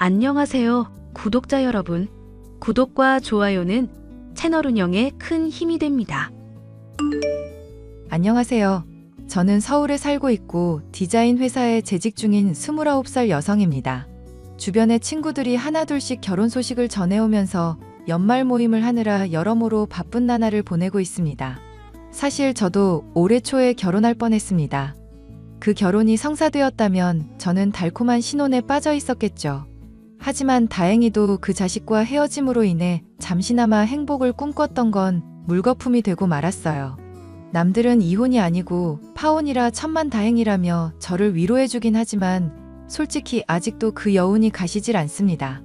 안녕하세요, 구독자 여러분. 구독과 좋아요는 채널 운영에 큰 힘이 됩니다. 안녕하세요. 저는 서울에 살고 있고 디자인 회사에 재직 중인 29살 여성입니다. 주변의 친구들이 하나둘씩 결혼 소식을 전해오면서 연말 모임을 하느라 여러모로 바쁜 나날을 보내고 있습니다. 사실 저도 올해 초에 결혼할 뻔했습니다. 그 결혼이 성사되었다면 저는 달콤한 신혼에 빠져 있었겠죠. 하지만 다행히도 그 자식과 헤어짐으로 인해 잠시나마 행복을 꿈꿨던 건 물거품이 되고 말았어요. 남들은 이혼이 아니고 파혼이라 천만다행이라며 저를 위로해주긴 하지만 솔직히 아직도 그 여운이 가시질 않습니다.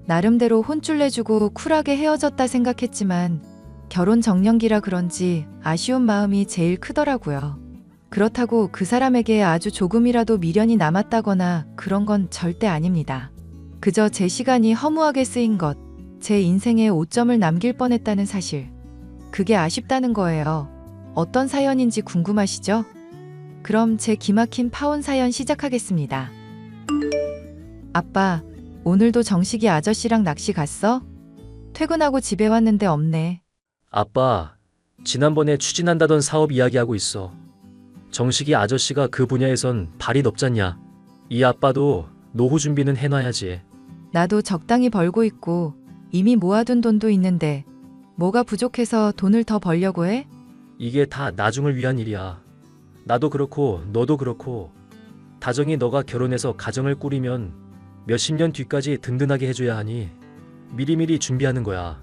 나름대로 혼쭐 내주고 쿨하게 헤어졌다 생각했지만 결혼 정년기라 그런지 아쉬운 마음이 제일 크더라고요. 그렇다고 그 사람에게 아주 조금이라도 미련이 남았다거나 그런 건 절대 아닙니다. 그저 제 시간이 허무하게 쓰인 것, 제 인생에 오점을 남길 뻔했다는 사실. 그게 아쉽다는 거예요. 어떤 사연인지 궁금하시죠? 그럼 제 기막힌 파혼 사연 시작하겠습니다. 아빠, 오늘도 정식이 아저씨랑 낚시 갔어? 퇴근하고 집에 왔는데 없네. 아빠, 지난번에 추진한다던 사업 이야기하고 있어. 정식이 아저씨가 그 분야에선 발이 넓잖냐. 이 아빠도 노후 준비는 해놔야지. 나도 적당히 벌고 있고 이미 모아둔 돈도 있는데 뭐가 부족해서 돈을 더 벌려고 해? 이게 다 나중을 위한 일이야. 나도 그렇고 너도 그렇고 다정히 너가 결혼해서 가정을 꾸리면 몇십 년 뒤까지 든든하게 해줘야 하니 미리미리 준비하는 거야.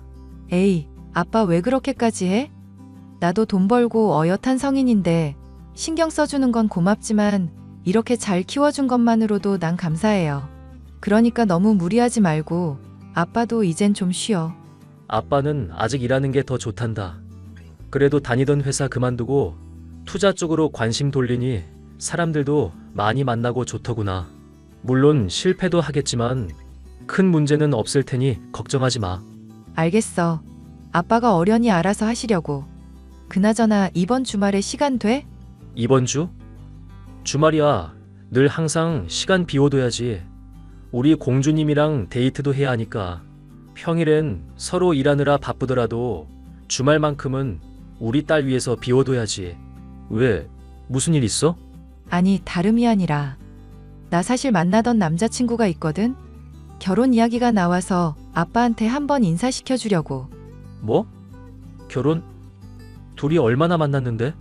에이, 아빠 왜 그렇게까지 해? 나도 돈 벌고 어엿한 성인인데 신경 써주는 건 고맙지만 이렇게 잘 키워준 것만으로도 난 감사해요. 그러니까 너무 무리하지 말고 아빠도 이젠 좀 쉬어. 아빠는 아직 일하는 게 더 좋단다. 그래도 다니던 회사 그만두고 투자 쪽으로 관심 돌리니 사람들도 많이 만나고 좋더구나. 물론 실패도 하겠지만 큰 문제는 없을 테니 걱정하지 마. 알겠어. 아빠가 어련히 알아서 하시려고. 그나저나 이번 주말에 시간 돼? 이번 주? 주말이야. 늘 항상 시간 비워둬야지. 우리 공주님이랑 데이트도 해야 하니까. 평일엔 서로 일하느라 바쁘더라도 주말만큼은 우리 딸 위해서 비워둬야지. 왜? 무슨 일 있어? 아니, 다름이 아니라 나 사실 만나던 남자친구가 있거든? 결혼 이야기가 나와서 아빠한테 한번 인사시켜 주려고. 뭐? 결혼? 둘이 얼마나 만났는데?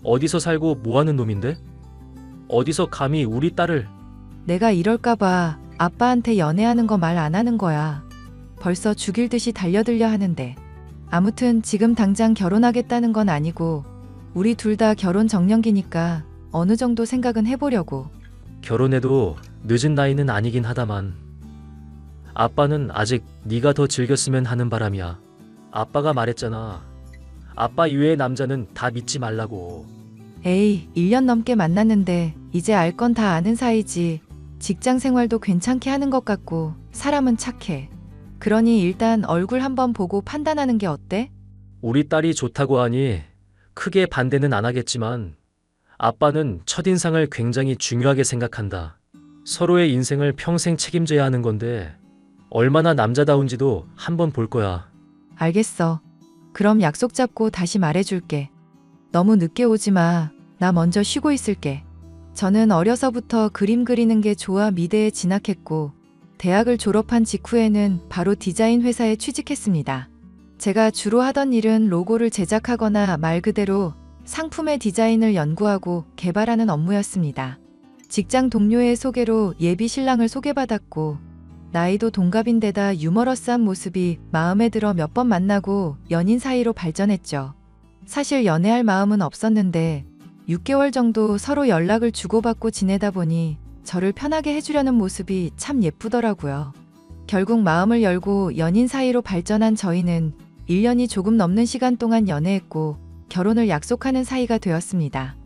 어디서 살고 뭐하는 놈인데? 어디서 감히 우리 딸을... 내가 이럴까봐 아빠한테 연애하는 거 말 안 하는 거야. 벌써 죽일 듯이 달려들려 하는데. 아무튼 지금 당장 결혼하겠다는 건 아니고 우리 둘 다 결혼 정년기니까 어느 정도 생각은 해보려고. 결혼해도 늦은 나이는 아니긴 하다만 아빠는 아직 네가 더 즐겼으면 하는 바람이야. 아빠가 말했잖아. 아빠 이외의 남자는 다 믿지 말라고. 에이, 1년 넘게 만났는데 이제 알 건 다 아는 사이지. 직장 생활도 괜찮게 하는 것 같고 사람은 착해. 그러니 일단 얼굴 한번 보고 판단하는 게 어때? 우리 딸이 좋다고 하니 크게 반대는 안 하겠지만 아빠는 첫인상을 굉장히 중요하게 생각한다. 서로의 인생을 평생 책임져야 하는 건데 얼마나 남자다운지도 한번 볼 거야. 알겠어. 그럼 약속 잡고 다시 말해줄게. 너무 늦게 오지 마. 나 먼저 쉬고 있을게. 저는 어려서부터 그림 그리는 게 좋아 미대에 진학했고 대학을 졸업한 직후에는 바로 디자인 회사에 취직했습니다. 제가 주로 하던 일은 로고를 제작하거나 말 그대로 상품의 디자인을 연구하고 개발하는 업무였습니다. 직장 동료의 소개로 예비 신랑을 소개받았고 나이도 동갑인데다 유머러스한 모습이 마음에 들어 몇 번 만나고 연인 사이로 발전했죠. 사실 연애할 마음은 없었는데 6개월 정도 서로 연락을 주고받고 지내다 보니 저를 편하게 해주려는 모습이 참 예쁘더라고요. 결국 마음을 열고 연인 사이로 발전한 저희는 1년이 조금 넘는 시간 동안 연애했고 결혼을 약속하는 사이가 되었습니다.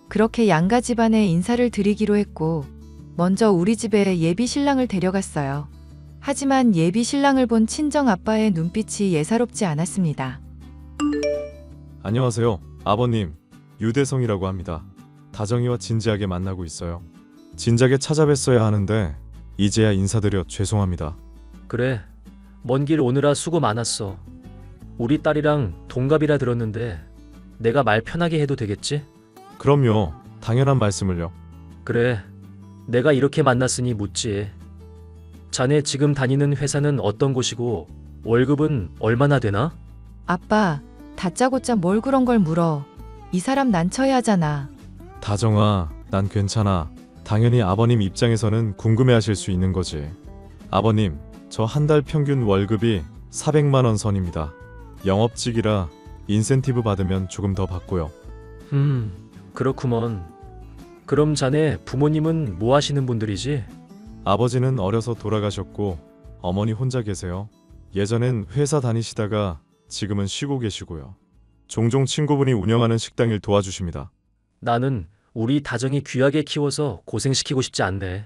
그렇게 양가 집안에 인사를 드리기로 했고 먼저 우리 집에 예비 신랑을 데려갔어요. 하지만 예비 신랑을 본 친정 아빠의 눈빛이 예사롭지 않았습니다. 안녕하세요. 아버님, 유대성이라고 합니다. 다정이와 진지하게 만나고 있어요. 진작에 찾아뵀어야 하는데 이제야 인사드려 죄송합니다. 그래, 먼 길 오느라 수고 많았어. 우리 딸이랑 동갑이라 들었는데 내가 말 편하게 해도 되겠지? 그럼요. 당연한 말씀을요. 그래, 내가 이렇게 만났으니 묻지. 자네 지금 다니는 회사는 어떤 곳이고 월급은 얼마나 되나? 아빠, 다짜고짜 뭘 그런 걸 물어. 이 사람 난처해 하잖아. 다정아, 난 괜찮아. 당연히 아버님 입장에서는 궁금해하실 수 있는 거지. 아버님, 저 한 달 평균 월급이 400만 원 선입니다. 영업직이라 인센티브 받으면 조금 더 받고요. 그렇구먼. 그럼 자네 부모님은 뭐 하시는 분들이지? 아버지는 어려서 돌아가셨고 어머니 혼자 계세요. 예전엔 회사 다니시다가 지금은 쉬고 계시고요. 종종 친구분이 운영하는 식당 일 도와주십니다. 나는 우리 다정이 귀하게 키워서 고생시키고 싶지 않네.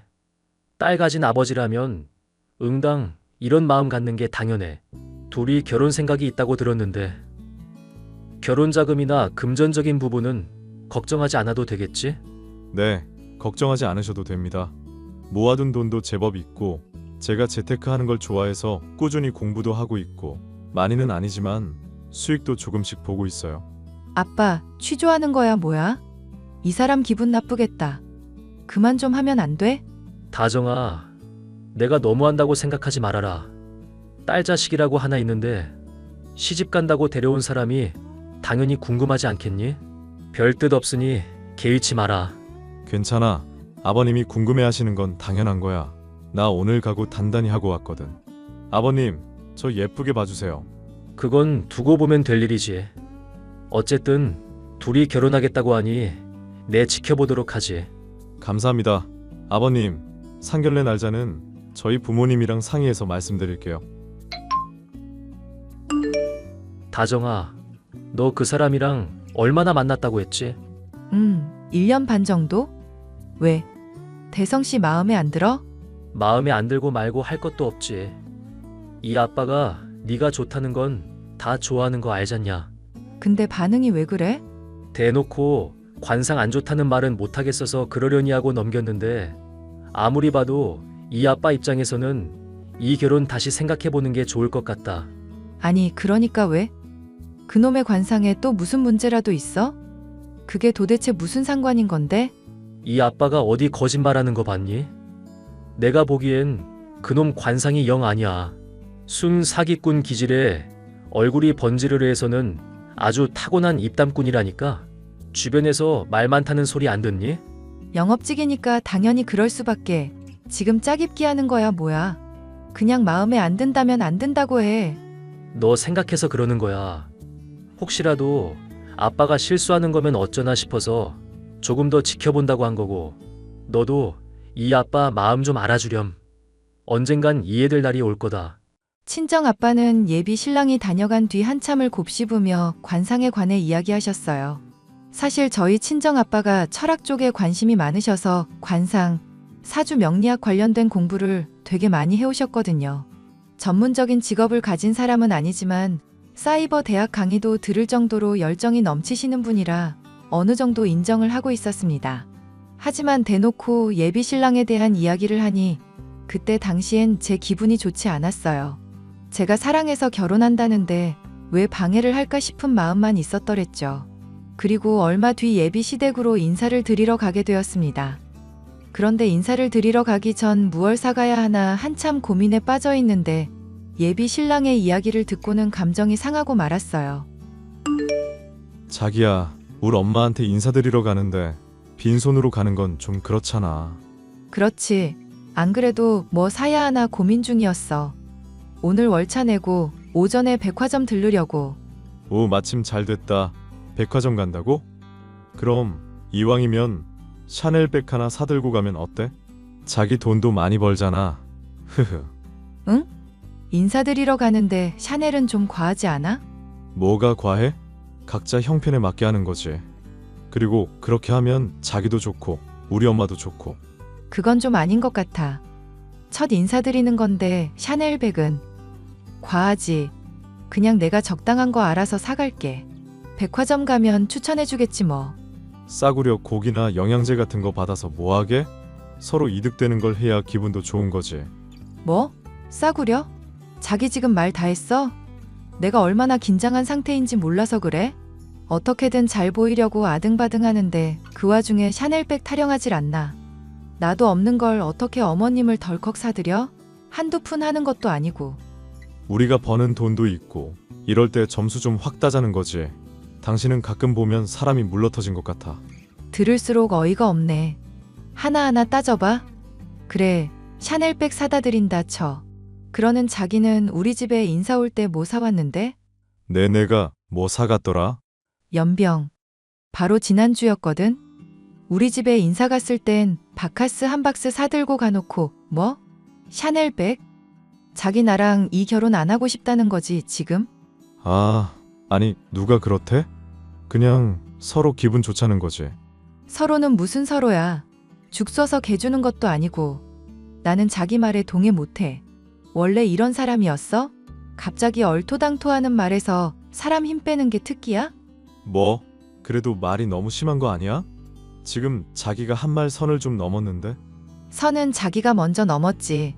딸 가진 아버지라면 응당 이런 마음 갖는 게 당연해. 둘이 결혼 생각이 있다고 들었는데 결혼 자금이나 금전적인 부분은 걱정하지 않아도 되겠지? 네, 걱정하지 않으셔도 됩니다. 모아둔 돈도 제법 있고 제가 재테크하는 걸 좋아해서 꾸준히 공부도 하고 있고 많이는 아니지만 수익도 조금씩 보고 있어요. 아빠, 취조하는 거야 뭐야? 이 사람 기분 나쁘겠다. 그만 좀 하면 안 돼? 다정아, 내가 너무한다고 생각하지 말아라. 딸 자식이라고 하나 있는데 시집 간다고 데려온 사람이 당연히 궁금하지 않겠니? 별 뜻 없으니 개의치 마라. 괜찮아. 아버님이 궁금해하시는 건 당연한 거야. 나 오늘 가고 단단히 하고 왔거든. 아버님, 저 예쁘게 봐주세요. 그건 두고 보면 될 일이지. 어쨌든 둘이 결혼하겠다고 하니 내 지켜보도록 하지. 감사합니다. 아버님, 상견례 날짜는 저희 부모님이랑 상의해서 말씀드릴게요. 다정아, 너 그 사람이랑 얼마나 만났다고 했지? 1년 반 정도? 왜? 대성 씨 마음에 안 들어? 마음에 안 들고 말고 할 것도 없지. 이 아빠가 네가 좋다는 건 다 좋아하는 거 알잖냐. 근데 반응이 왜 그래? 대놓고 관상 안 좋다는 말은 못하겠어서 그러려니 하고 넘겼는데 아무리 봐도 이 아빠 입장에서는 이 결혼 다시 생각해보는 게 좋을 것 같다. 아니, 그러니까 왜? 그놈의 관상에 또 무슨 문제라도 있어? 그게 도대체 무슨 상관인 건데? 이 아빠가 어디 거짓말하는 거 봤니? 내가 보기엔 그놈 관상이 영 아니야. 순 사기꾼 기질에 얼굴이 번지르르해서는 아주 타고난 입담꾼이라니까. 주변에서 말 많다는 소리 안 듣니? 영업직이니까 당연히 그럴 수밖에. 지금 짜깁기 하는 거야 뭐야. 그냥 마음에 안 든다면 안 든다고 해. 너 생각해서 그러는 거야. 혹시라도 아빠가 실수하는 거면 어쩌나 싶어서 조금 더 지켜본다고 한 거고, 너도 이 아빠 마음 좀 알아주렴. 언젠간 이해될 날이 올 거다. 친정 아빠는 예비 신랑이 다녀간 뒤 한참을 곱씹으며 관상에 관해 이야기하셨어요. 사실 저희 친정 아빠가 철학 쪽에 관심이 많으셔서 관상, 사주 명리학 관련된 공부를 되게 많이 해오셨거든요. 전문적인 직업을 가진 사람은 아니지만 사이버 대학 강의도 들을 정도로 열정이 넘치시는 분이라 어느 정도 인정을 하고 있었습니다. 하지만 대놓고 예비 신랑에 대한 이야기를 하니 그때 당시엔 제 기분이 좋지 않았어요. 제가 사랑해서 결혼한다는데 왜 방해를 할까 싶은 마음만 있었더랬죠. 그리고 얼마 뒤 예비 시댁으로 인사를 드리러 가게 되었습니다. 그런데 인사를 드리러 가기 전 무얼 사가야 하나 한참 고민에 빠져 있는데 예비 신랑의 이야기를 듣고는 감정이 상하고 말았어요. 자기야, 우리 엄마한테 인사드리러 가는데 빈손으로 가는 건 좀 그렇잖아. 그렇지. 안 그래도 뭐 사야 하나 고민 중이었어. 오늘 월차 내고 오전에 백화점 들르려고. 오, 마침 잘 됐다. 백화점 간다고? 그럼 이왕이면 샤넬백 하나 사들고 가면 어때? 자기 돈도 많이 벌잖아. 흐흐. 응? 인사드리러 가는데 샤넬은 좀 과하지 않아? 뭐가 과해? 각자 형편에 맞게 하는 거지. 그리고 그렇게 하면 자기도 좋고 우리 엄마도 좋고. 그건 좀 아닌 것 같아. 첫 인사드리는 건데 샤넬백은 과하지. 그냥 내가 적당한 거 알아서 사갈게. 백화점 가면 추천해주겠지 뭐. 싸구려 고기나 영양제 같은 거 받아서 뭐하게? 서로 이득되는 걸 해야 기분도 좋은 거지. 뭐? 싸구려? 자기 지금 말 다 했어? 내가 얼마나 긴장한 상태인지 몰라서 그래? 어떻게든 잘 보이려고 아등바등 하는데 그 와중에 샤넬백 타령하질 않나. 나도 없는 걸 어떻게 어머님을 덜컥 사드려? 한두 푼 하는 것도 아니고. 우리가 버는 돈도 있고 이럴 때 점수 좀 확 따자는 거지. 당신은 가끔 보면 사람이 물러터진 것 같아. 들을수록 어이가 없네. 하나하나 따져봐. 그래, 샤넬백 사다 드린다 쳐. 그러는 자기는 우리 집에 인사 올 때 뭐 사왔는데? 내가 뭐 사갔더라? 연병. 바로 지난주였거든. 우리 집에 인사 갔을 땐 바카스 한 박스 사들고 가놓고 뭐? 샤넬백? 자기 나랑 이 결혼 안 하고 싶다는 거지 지금? 아, 아니 누가 그렇대? 그냥 서로 기분 좋자는 거지. 서로는 무슨 서로야. 죽 써서 개 주는 것도 아니고. 나는 자기 말에 동의 못해. 원래 이런 사람이었어? 갑자기 얼토당토하는 말에서 사람 힘 빼는 게 특기야? 뭐? 그래도 말이 너무 심한 거 아니야? 지금 자기가 한 말 선을 좀 넘었는데? 선은 자기가 먼저 넘었지.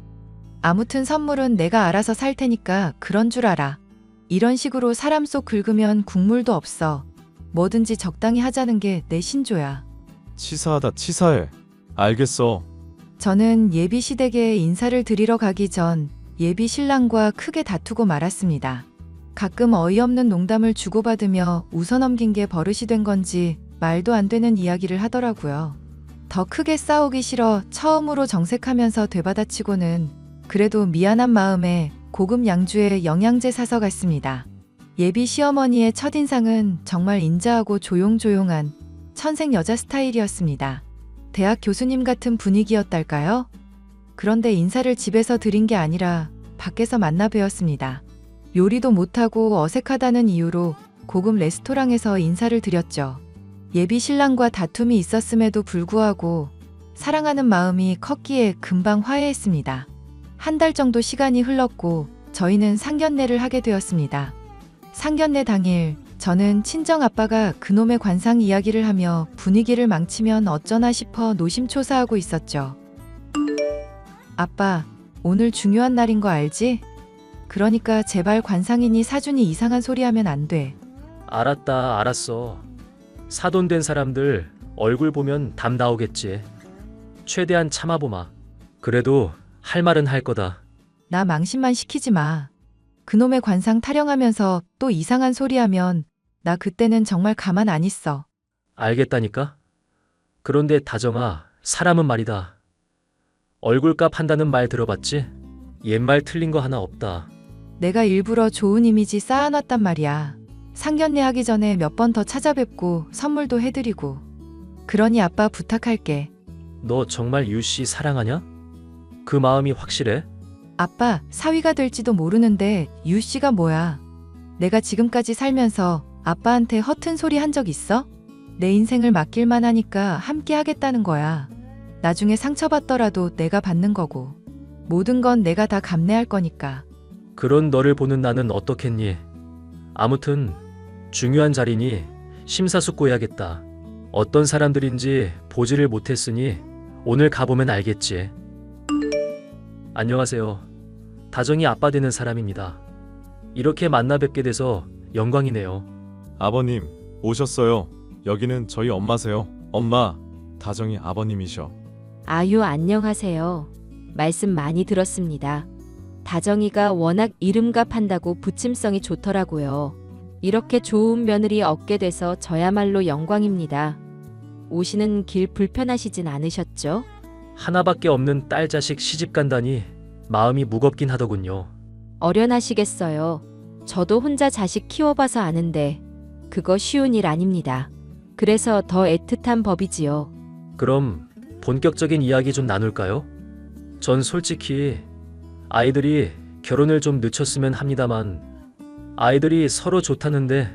아무튼 선물은 내가 알아서 살 테니까 그런 줄 알아. 이런 식으로 사람 속 긁으면 국물도 없어. 뭐든지 적당히 하자는 게 내 신조야. 치사하다 치사해. 알겠어. 저는 예비 시댁에 인사를 드리러 가기 전 예비 신랑과 크게 다투고 말았습니다. 가끔 어이없는 농담을 주고받으며 웃어넘긴 게 버릇이 된 건지 말도 안 되는 이야기를 하더라고요. 더 크게 싸우기 싫어 처음으로 정색하면서 되받아치고는 그래도 미안한 마음에 고급 양주에 영양제 사서 갔습니다. 예비 시어머니의 첫인상은 정말 인자하고 조용조용한 천생 여자 스타일이었습니다. 대학 교수님 같은 분위기였달까요? 그런데 인사를 집에서 드린 게 아니라 밖에서 만나 뵈었습니다. 요리도 못하고 어색하다는 이유로 고급 레스토랑에서 인사를 드렸죠. 예비 신랑과 다툼이 있었음에도 불구하고 사랑하는 마음이 컸기에 금방 화해했습니다. 한 달 정도 시간이 흘렀고 저희는 상견례를 하게 되었습니다. 상견례 당일 저는 친정아빠가 그놈의 관상 이야기를 하며 분위기를 망치면 어쩌나 싶어 노심초사하고 있었죠. 아빠, 오늘 중요한 날인 거 알지? 그러니까 제발 관상인이 사준이 이상한 소리 하면 안 돼. 알았다, 알았어. 사돈된 사람들 얼굴 보면 담 나오겠지. 최대한 참아보마. 그래도 할 말은 할 거다. 나 망신만 시키지 마. 그놈의 관상 타령하면서 또 이상한 소리 하면 나 그때는 정말 가만 안 있어. 알겠다니까? 그런데 다정아, 사람은 말이다. 얼굴값 한다는 말 들어봤지? 옛말 틀린 거 하나 없다. 내가 일부러 좋은 이미지 쌓아놨단 말이야. 상견례 하기 전에 몇 번 더 찾아뵙고 선물도 해드리고. 그러니 아빠 부탁할게. 너 정말 유씨 사랑하냐? 그 마음이 확실해? 아빠, 사위가 될지도 모르는데 유 씨가 뭐야? 내가 지금까지 살면서 아빠한테 허튼 소리 한 적 있어? 내 인생을 맡길만 하니까 함께 하겠다는 거야. 나중에 상처받더라도 내가 받는 거고. 모든 건 내가 다 감내할 거니까. 그런 너를 보는 나는 어떻겠니? 아무튼 중요한 자리니 심사숙고해야겠다. 어떤 사람들인지 보지를 못했으니 오늘 가보면 알겠지. 안녕하세요. 다정이 아빠 되는 사람입니다. 이렇게 만나 뵙게 돼서 영광이네요. 아버님 오셨어요. 여기는 저희 엄마세요. 엄마, 다정이 아버님이셔. 아유, 안녕하세요. 말씀 많이 들었습니다. 다정이가 워낙 이름값 한다고 부침성이 좋더라고요. 이렇게 좋은 며느리 얻게 돼서 저야말로 영광입니다. 오시는 길 불편하시진 않으셨죠? 하나밖에 없는 딸 자식 시집 간다니 마음이 무겁긴 하더군요. 어련하시겠어요. 저도 혼자 자식 키워봐서 아는데 그거 쉬운 일 아닙니다. 그래서 더 애틋한 법이지요. 그럼 본격적인 이야기 좀 나눌까요? 전 솔직히 아이들이 결혼을 좀 늦췄으면 합니다만 아이들이 서로 좋다는데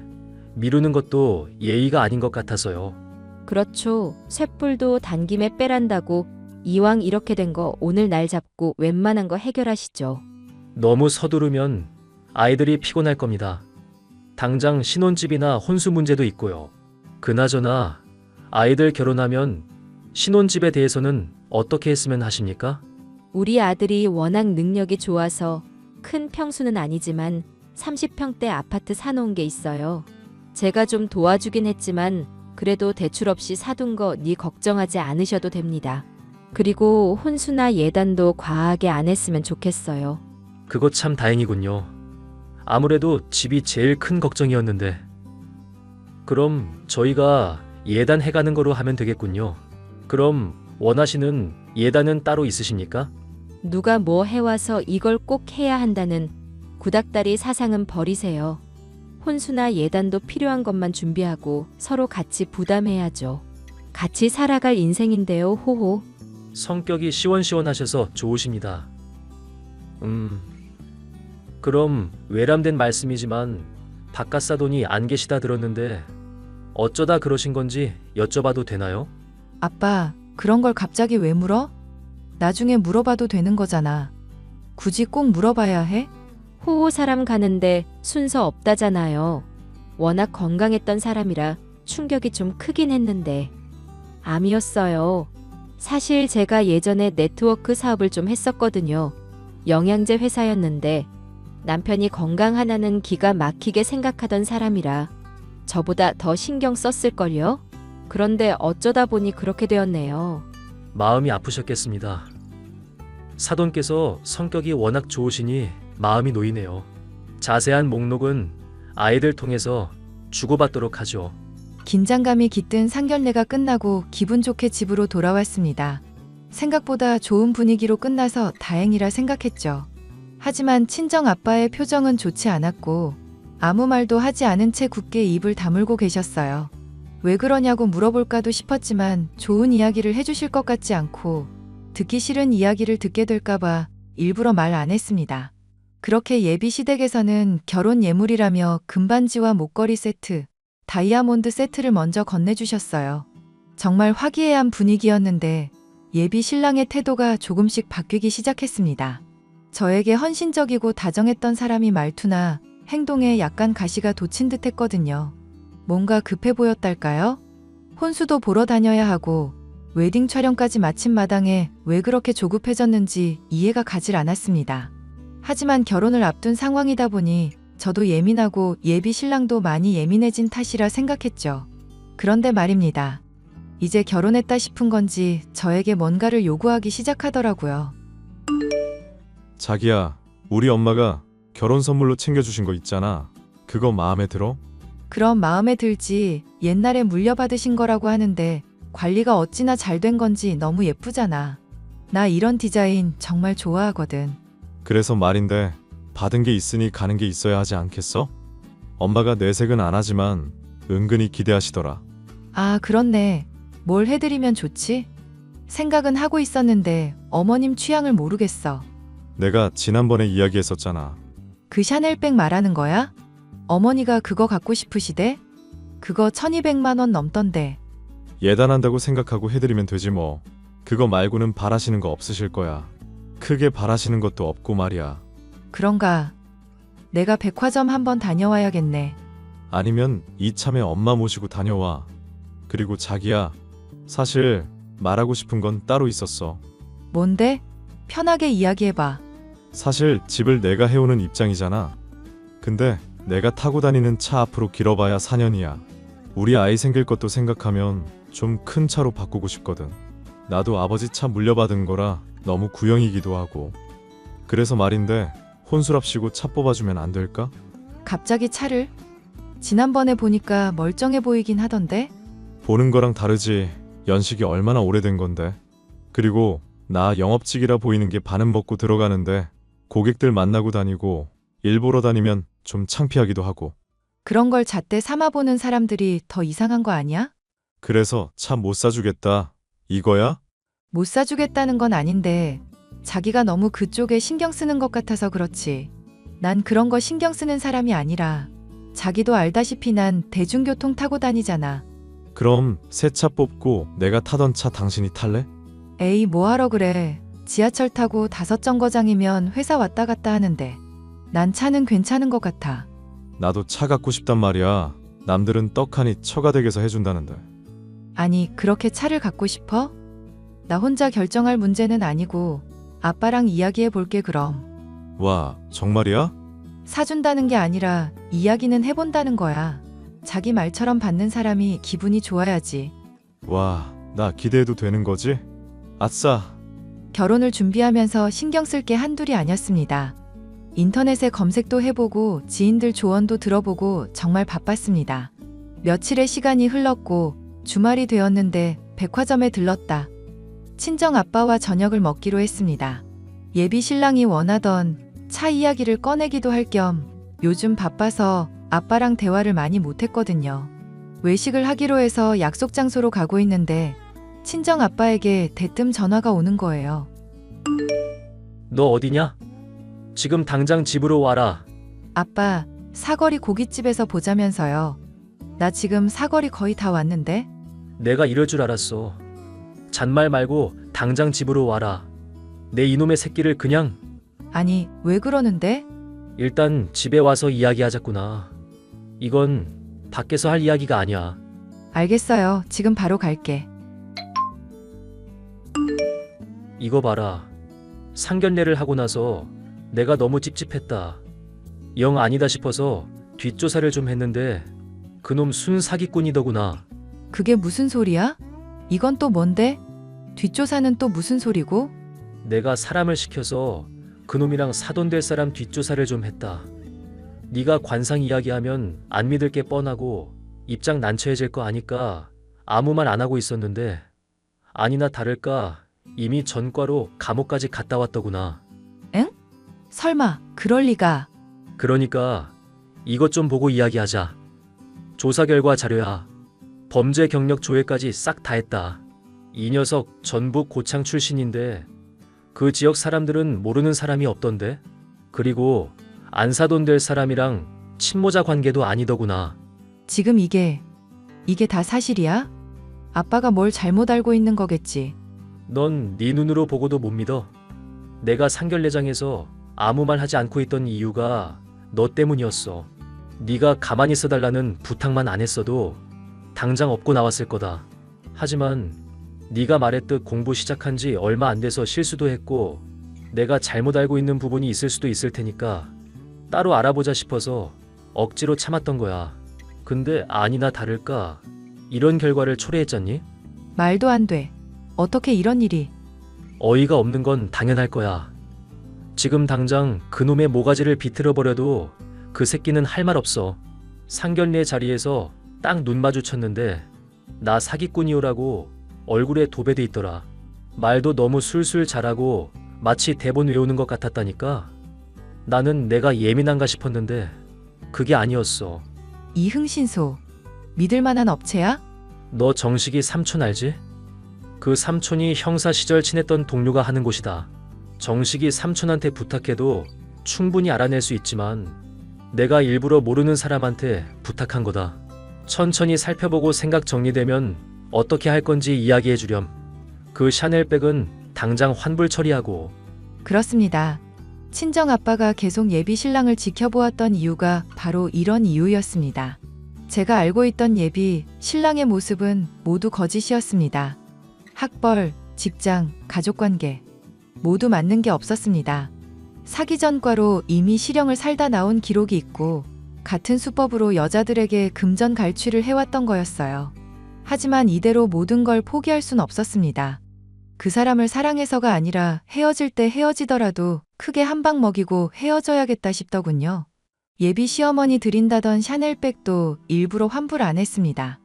미루는 것도 예의가 아닌 것 같아서요. 그렇죠. 쇳불도 단김에 빼란다고 이왕 이렇게 된 거 오늘 날 잡고 웬만한 거 해결하시죠. 너무 서두르면 아이들이 피곤할 겁니다. 당장 신혼집이나 혼수 문제도 있고요. 그나저나 아이들 결혼하면 신혼집에 대해서는 어떻게 했으면 하십니까? 우리 아들이 워낙 능력이 좋아서 큰 평수는 아니지만 30평대 아파트 사놓은 게 있어요. 제가 좀 도와주긴 했지만 그래도 대출 없이 사둔 거 니 걱정하지 않으셔도 됩니다. 그리고 혼수나 예단도 과하게 안 했으면 좋겠어요. 그거 참 다행이군요. 아무래도 집이 제일 큰 걱정이었는데. 그럼 저희가 예단해가는 거로 하면 되겠군요. 그럼 원하시는 예단은 따로 있으십니까? 누가 뭐 해와서 이걸 꼭 해야 한다는 구닥다리 사상은 버리세요. 혼수나 예단도 필요한 것만 준비하고 서로 같이 부담해야죠. 같이 살아갈 인생인데요, 호호. 성격이 시원시원하셔서 좋으십니다. 그럼 외람된 말씀이지만 바깥사돈이 안 계시다 들었는데 어쩌다 그러신 건지 여쭤봐도 되나요? 아빠, 그런 걸 갑자기 왜 물어? 나중에 물어봐도 되는 거잖아. 굳이 꼭 물어봐야 해? 호호 사람 가는데 순서 없다잖아요. 워낙 건강했던 사람이라 충격이 좀 크긴 했는데. 암이었어요. 사실 제가 예전에 네트워크 사업을 좀 했었거든요. 영양제 회사였는데 남편이 건강 하나는 기가 막히게 생각하던 사람이라 저보다 더 신경 썼을걸요? 그런데 어쩌다 보니 그렇게 되었네요. 마음이 아프셨겠습니다. 사돈께서 성격이 워낙 좋으시니 마음이 놓이네요. 자세한 목록은 아이들 통해서 주고받도록 하죠. 긴장감이 깃든 상견례가 끝나고 기분 좋게 집으로 돌아왔습니다. 생각보다 좋은 분위기로 끝나서 다행이라 생각했죠. 하지만 친정 아빠의 표정은 좋지 않았고 아무 말도 하지 않은 채 굳게 입을 다물고 계셨어요. 왜 그러냐고 물어볼까도 싶었지만 좋은 이야기를 해주실 것 같지 않고 듣기 싫은 이야기를 듣게 될까봐 일부러 말 안 했습니다. 그렇게 예비 시댁에서는 결혼 예물이라며 금반지와 목걸이 세트, 다이아몬드 세트를 먼저 건네주셨어요. 정말 화기애애한 분위기였는데 예비 신랑의 태도가 조금씩 바뀌기 시작했습니다. 저에게 헌신적이고 다정했던 사람이 말투나 행동에 약간 가시가 돋친 듯 했거든요. 뭔가 급해 보였달까요? 혼수도 보러 다녀야 하고 웨딩 촬영까지 마친 마당에 왜 그렇게 조급해졌는지 이해가 가질 않았습니다. 하지만 결혼을 앞둔 상황이다 보니 저도 예민하고 예비 신랑도 많이 예민해진 탓이라 생각했죠. 그런데 말입니다. 이제 결혼했다 싶은 건지 저에게 뭔가를 요구하기 시작하더라고요. 자기야, 우리 엄마가 결혼 선물로 챙겨주신 거 있잖아. 그거 마음에 들어? 그럼 마음에 들지. 옛날에 물려받으신 거라고 하는데 관리가 어찌나 잘 된 건지 너무 예쁘잖아. 나 이런 디자인 정말 좋아하거든. 그래서 말인데 받은 게 있으니 가는 게 있어야 하지 않겠어? 엄마가 내색은 안 하지만 은근히 기대하시더라. 아, 그렇네. 뭘 해드리면 좋지? 생각은 하고 있었는데 어머님 취향을 모르겠어. 내가 지난번에 이야기했었잖아. 그 샤넬백 말하는 거야? 어머니가 그거 갖고 싶으시대? 그거 1200만 원 넘던데. 예단한다고 생각하고 해드리면 되지 뭐. 그거 말고는 바라시는 거 없으실 거야. 크게 바라시는 것도 없고 말이야. 그런가? 내가 백화점 한번 다녀와야겠네. 아니면 이참에 엄마 모시고 다녀와. 그리고 자기야, 사실 말하고 싶은 건 따로 있었어. 뭔데? 편하게 이야기해봐. 사실 집을 내가 해오는 입장이잖아. 근데 내가 타고 다니는 차 앞으로 길어봐야 4년이야. 우리 아이 생길 것도 생각하면 좀 큰 차로 바꾸고 싶거든. 나도 아버지 차 물려받은 거라 너무 구형이기도 하고. 그래서 말인데 혼수랍시고 차 뽑아주면 안 될까? 갑자기 차를? 지난번에 보니까 멀쩡해 보이긴 하던데? 보는 거랑 다르지. 연식이 얼마나 오래된 건데. 그리고 나 영업직이라 보이는 게 반은 벗고 들어가는데 고객들 만나고 다니고 일 보러 다니면 좀 창피하기도 하고. 그런 걸 잣대 삼아보는 사람들이 더 이상한 거 아니야? 그래서 차 못 사주겠다 이거야? 못 사주겠다는 건 아닌데 자기가 너무 그쪽에 신경 쓰는 것 같아서 그렇지. 난 그런 거 신경 쓰는 사람이 아니라 자기도 알다시피 난 대중교통 타고 다니잖아. 그럼 새 차 뽑고 내가 타던 차 당신이 탈래? 에이, 뭐하러 그래. 지하철 타고 5정거장이면 회사 왔다 갔다 하는데. 난 차는 괜찮은 것 같아. 나도 차 갖고 싶단 말이야. 남들은 떡하니 처가댁에서 해준다는데. 아니, 그렇게 차를 갖고 싶어? 나 혼자 결정할 문제는 아니고 아빠랑 이야기해 볼게 그럼. 와, 정말이야? 사준다는 게 아니라 이야기는 해본다는 거야. 자기 말처럼 받는 사람이 기분이 좋아야지. 와, 나 기대해도 되는 거지? 아싸. 결혼을 준비하면서 신경 쓸 게 한둘이 아니었습니다. 인터넷에 검색도 해보고 지인들 조언도 들어보고 정말 바빴습니다. 며칠의 시간이 흘렀고 주말이 되었는데 백화점에 들렀다. 친정 아빠와 저녁을 먹기로 했습니다. 예비 신랑이 원하던 차 이야기를 꺼내기도 할 겸 요즘 바빠서 아빠랑 대화를 많이 못했거든요. 외식을 하기로 해서 약속 장소로 가고 있는데 친정 아빠에게 대뜸 전화가 오는 거예요. 너 어디냐? 지금 당장 집으로 와라. 아빠, 사거리 고깃집에서 보자면서요. 나 지금 사거리 거의 다 왔는데? 내가 이럴 줄 알았어. 잔말 말고 당장 집으로 와라. 내 이놈의 새끼를 그냥. 아니, 왜 그러는데? 일단 집에 와서 이야기하자꾸나. 이건 밖에서 할 이야기가 아니야. 알겠어요. 지금 바로 갈게. 이거 봐라. 상견례를 하고 나서 내가 너무 찝찝했다. 영 아니다 싶어서 뒷조사를 좀 했는데 그놈 순 사기꾼이더구나. 그게 무슨 소리야? 이건 또 뭔데? 뒷조사는 또 무슨 소리고? 내가 사람을 시켜서 그놈이랑 사돈 될 사람 뒷조사를 좀 했다. 네가 관상 이야기하면 안 믿을 게 뻔하고 입장 난처해질 거 아니까 아무 말 안 하고 있었는데 아니나 다를까 이미 전과로 감옥까지 갔다 왔더구나. 설마, 그럴 리가. 그러니까 이것 좀 보고 이야기하자. 조사 결과 자료야. 범죄 경력 조회까지 싹 다 했다. 이 녀석 전북 고창 출신인데 그 지역 사람들은 모르는 사람이 없던데? 그리고 안사돈 될 사람이랑 친모자 관계도 아니더구나. 지금 이게 다 사실이야? 아빠가 뭘 잘못 알고 있는 거겠지. 넌 네 눈으로 보고도 못 믿어. 내가 상견례장에서 아무 말 하지 않고 있던 이유가 너 때문이었어. 네가 가만히 있어달라는 부탁만 안 했어도 당장 업고 나왔을 거다. 하지만 네가 말했듯 공부 시작한 지 얼마 안 돼서 실수도 했고 내가 잘못 알고 있는 부분이 있을 수도 있을 테니까 따로 알아보자 싶어서 억지로 참았던 거야. 근데 아니나 다를까 이런 결과를 초래했잖니? 말도 안 돼. 어떻게 이런 일이. 어이가 없는 건 당연할 거야. 지금 당장 그놈의 모가지를 비틀어버려도 그 새끼는 할 말 없어. 상견례 자리에서 딱 눈 마주쳤는데 나 사기꾼이오라고 얼굴에 도배돼 있더라. 말도 너무 술술 잘하고 마치 대본 외우는 것 같았다니까. 나는 내가 예민한가 싶었는데 그게 아니었어. 이 흥신소, 믿을 만한 업체야? 너 정식이 삼촌 알지? 그 삼촌이 형사 시절 친했던 동료가 하는 곳이다. 정식이 삼촌한테 부탁해도 충분히 알아낼 수 있지만 내가 일부러 모르는 사람한테 부탁한 거다. 천천히 살펴보고 생각 정리되면 어떻게 할 건지 이야기해 주렴. 그 샤넬백은 당장 환불 처리하고. 그렇습니다. 친정 아빠가 계속 예비 신랑을 지켜보았던 이유가 바로 이런 이유였습니다. 제가 알고 있던 예비 신랑의 모습은 모두 거짓이었습니다. 학벌, 직장, 가족관계 모두 맞는 게 없었습니다. 사기 전과로 이미 실형을 살다 나온 기록이 있고 같은 수법으로 여자들에게 금전 갈취를 해왔던 거였어요. 하지만 이대로 모든 걸 포기할 순 없었습니다. 그 사람을 사랑해서가 아니라 헤어질 때 헤어지더라도 크게 한 방 먹이고 헤어져야겠다 싶더군요. 예비 시어머니 드린다던 샤넬백도 일부러 환불 안 했습니다.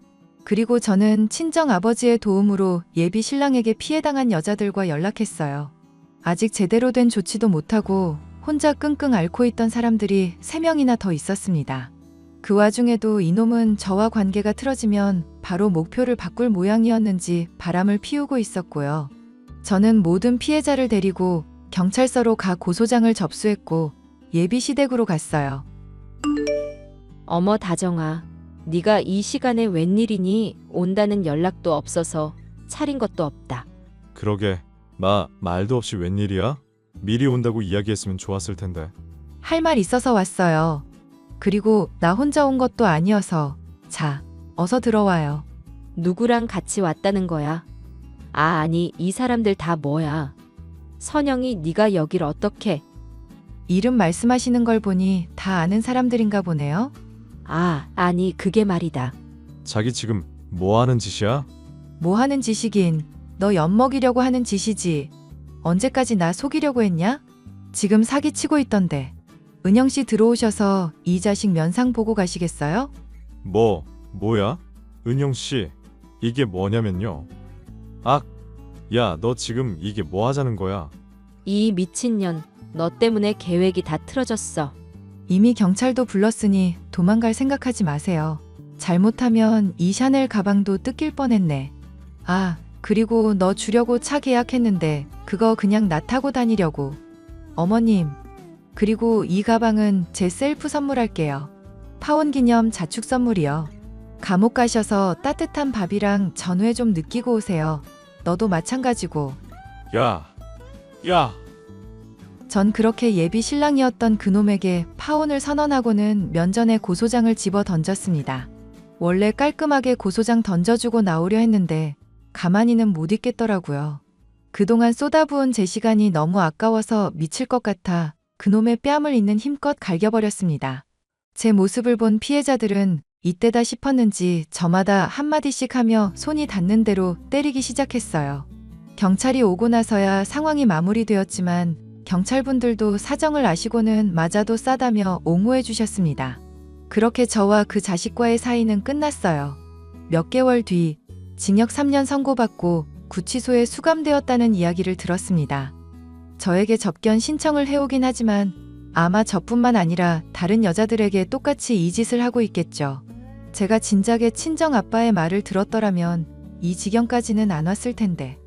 그리고 저는 친정 아버지의 도움으로 예비 신랑에게 피해당한 여자들과 연락했어요. 아직 제대로 된 조치도 못하고 혼자 끙끙 앓고 있던 사람들이 3명이나 더 있었습니다. 그 와중에도 이놈은 저와 관계가 틀어지면 바로 목표를 바꿀 모양이었는지 바람을 피우고 있었고요. 저는 모든 피해자를 데리고 경찰서로 가 고소장을 접수했고 예비 시댁으로 갔어요. 어머 다정아, 네가 이 시간에 웬일이니? 온다는 연락도 없어서 차린 것도 없다. 그러게. 말도 없이 웬일이야? 미리 온다고 이야기했으면 좋았을 텐데. 할 말 있어서 왔어요. 그리고 나 혼자 온 것도 아니어서. 자, 어서 들어와요. 누구랑 같이 왔다는 거야? 아니, 이 사람들 다 뭐야? 선영이 네가 여길 어떻게? 이름 말씀하시는 걸 보니 다 아는 사람들인가 보네요. 아니, 그게 말이다. 자기 지금 뭐 하는 짓이야? 뭐 하는 짓이긴. 너 엿먹이려고 하는 짓이지. 언제까지 나 속이려고 했냐? 지금 사기치고 있던데. 은영 씨 들어오셔서 이 자식 면상 보고 가시겠어요? 뭐야? 은영 씨, 이게 뭐냐면요. 야, 너 지금 이게 뭐 하자는 거야? 이 미친년, 너 때문에 계획이 다 틀어졌어. 이미 경찰도 불렀으니 도망갈 생각하지 마세요. 잘못하면 이 샤넬 가방도 뜯길 뻔했네. 그리고 너 주려고 차 계약했는데 그거 그냥 나 타고 다니려고. 어머님, 그리고 이 가방은 제 셀프 선물할게요. 파혼 기념 자축 선물이요. 감옥 가셔서 따뜻한 밥이랑 전후에 좀 느끼고 오세요. 너도 마찬가지고. 야! 전 그렇게 예비 신랑이었던 그놈에게 파혼을 선언하고는 면전에 고소장을 집어 던졌습니다. 원래 깔끔하게 고소장 던져주고 나오려 했는데 가만히는 못 있겠더라고요. 그동안 쏟아부은 제 시간이 너무 아까워서 미칠 것 같아 그놈의 뺨을 있는 힘껏 갈겨버렸습니다. 제 모습을 본 피해자들은 이때다 싶었는지 저마다 한마디씩 하며 손이 닿는 대로 때리기 시작했어요. 경찰이 오고 나서야 상황이 마무리되었지만 경찰분들도 사정을 아시고는 맞아도 싸다며 옹호해 주셨습니다. 그렇게 저와 그 자식과의 사이는 끝났어요. 몇 개월 뒤 징역 3년 선고받고 구치소에 수감되었다는 이야기를 들었습니다. 저에게 접견 신청을 해오긴 하지만 아마 저뿐만 아니라 다른 여자들에게 똑같이 이 짓을 하고 있겠죠. 제가 진작에 친정 아빠의 말을 들었더라면 이 지경까지는 안 왔을 텐데.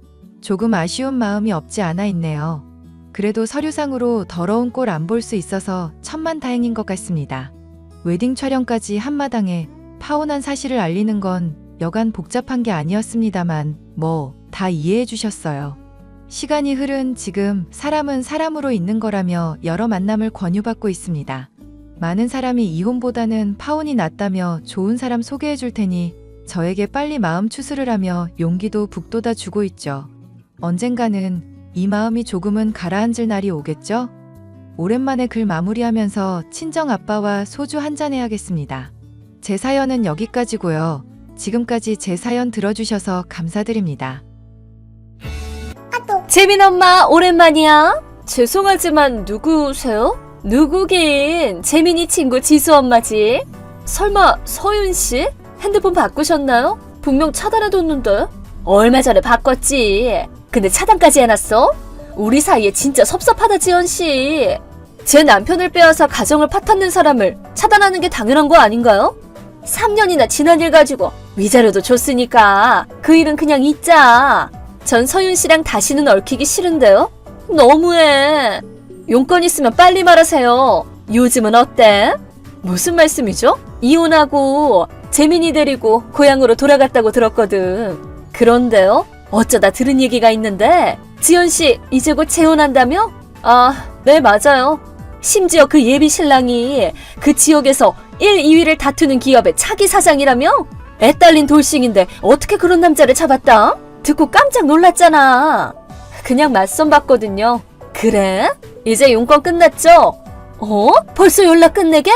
조금 아쉬운 마음이 없지 않아 있네요. 그래도 서류상으로 더러운 꼴 안 볼 수 있어서 천만다행인 것 같습니다. 웨딩 촬영까지 한마당에 파혼한 사실을 알리는 건 여간 복잡한 게 아니었습니다만 다 이해해 주셨어요. 시간이 흐른 지금 사람은 사람으로 있는 거라며 여러 만남을 권유받고 있습니다. 많은 사람이 이혼보다는 파혼이 낫다며 좋은 사람 소개해 줄 테니 저에게 빨리 마음 추스를 하며 용기도 북돋아 주고 있죠. 언젠가는 이 마음이 조금은 가라앉을 날이 오겠죠? 오랜만에 글 마무리하면서 친정 아빠와 소주 한잔 해야겠습니다. 제 사연은 여기까지고요. 지금까지 제 사연 들어주셔서 감사드립니다. 재민 엄마 오랜만이야. 죄송하지만 누구세요? 누구긴 재민이 친구 지수 엄마지. 설마 서윤 씨? 핸드폰 바꾸셨나요? 분명 차단해뒀는데. 얼마 전에 바꿨지. 근데 차단까지 해놨어? 우리 사이에 진짜 섭섭하다 지연 씨. 제 남편을 빼앗아 가정을 파탄낸 사람을 차단하는 게 당연한 거 아닌가요? 3년이나 지난 일 가지고 위자료도 줬으니까 그 일은 그냥 잊자. 전 서윤 씨랑 다시는 얽히기 싫은데요? 너무해. 용건 있으면 빨리 말하세요. 요즘은 어때? 무슨 말씀이죠? 이혼하고 재민이 데리고 고향으로 돌아갔다고 들었거든. 그런데요? 어쩌다 들은 얘기가 있는데 지연 씨 이제 곧 재혼한다며? 네 맞아요. 심지어 그 예비 신랑이 그 지역에서 1, 2위를 다투는 기업의 차기 사장이라며? 애 딸린 돌싱인데 어떻게 그런 남자를 잡았다? 듣고 깜짝 놀랐잖아. 그냥 맞선 봤거든요. 그래? 이제 용건 끝났죠? 벌써 연락 끝내게?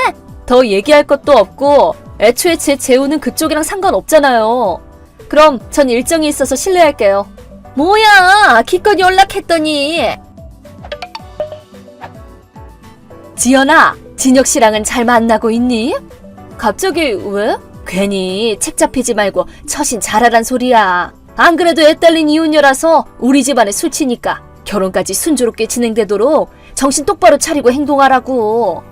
더 얘기할 것도 없고 애초에 제 재혼은 그쪽이랑 상관없잖아요. 그럼 전 일정이 있어서 실례할게요. 뭐야 기껏 연락했더니. 지연아, 진혁 씨랑은 잘 만나고 있니? 갑자기 왜? 괜히 책 잡히지 말고 처신 잘하란 소리야. 안 그래도 애 딸린 이혼녀라서 우리 집안에 술 치니까 결혼까지 순조롭게 진행되도록 정신 똑바로 차리고 행동하라고.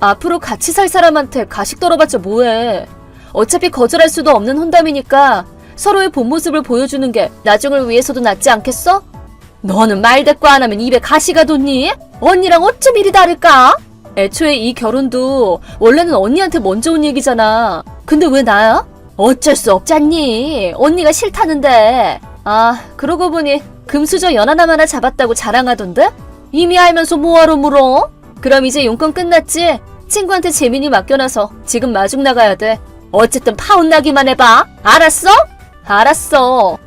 앞으로 같이 살 사람한테 가식 떨어봤자 뭐해. 어차피 거절할 수도 없는 혼담이니까 서로의 본 모습을 보여주는 게 나중을 위해서도 낫지 않겠어? 너는 말 대꾸 안 하면 입에 가시가 돋니? 언니랑 어쩜 이리 다를까? 애초에 이 결혼도 원래는 언니한테 먼저 온 얘기잖아. 근데 왜 나야? 어쩔 수 없잖니. 언니가 싫다는데. 그러고 보니 금수저 연하남 하나 잡았다고 자랑하던데? 이미 알면서 뭐하러 물어? 그럼 이제 용건 끝났지? 친구한테 재민이 맡겨놔서 지금 마중 나가야 돼. 어쨌든 파혼 나기만 해봐. 알았어? 알았어.